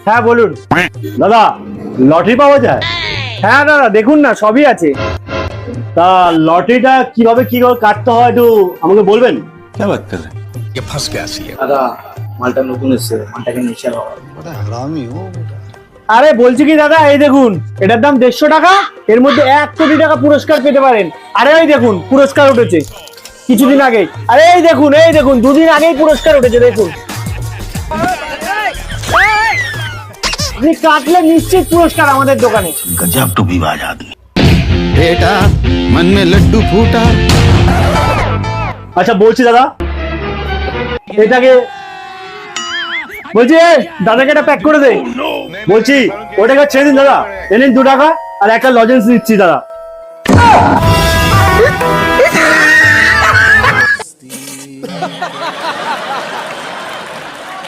হ্যাঁ বলুন দাদা, লটারি পাওয়া যায়? হ্যাঁ দাদা দেখুন না, সবই আছে। তা লটারিটা কিভাবে কি করে কাটতে হয় একটু আমাকে বলবেন? দাদা মালটা নতুন এসেছে, মালটাকে নিচে লাগাও। আরে বলছি কি দাদা, এই দেখুন এটার দাম 150 টাকা, এর মধ্যে 1 কোটি টাকা পুরস্কার পেতে পারেন। আরে এই দেখুন পুরস্কার উঠেছে কিছুদিন আগে। আরে এই দেখুন 2 দিন আগেই পুরস্কার উঠেছে, দেখুন। আপনি কাটলে নিশ্চিত পুরস্কার আমাদের দোকানে। गजब टोपीबाज आदमी। बेटा मन में लड्डू फूटा। আচ্ছা বলছি দাদা, এটাকে বলছি দাদাকে এটা প্যাক করে দে। বলছি ওটাকে ছেড়ে দিন দাদা, এ নিন 2 টাকা আর একটা লজেন্স দিচ্ছি দাদা।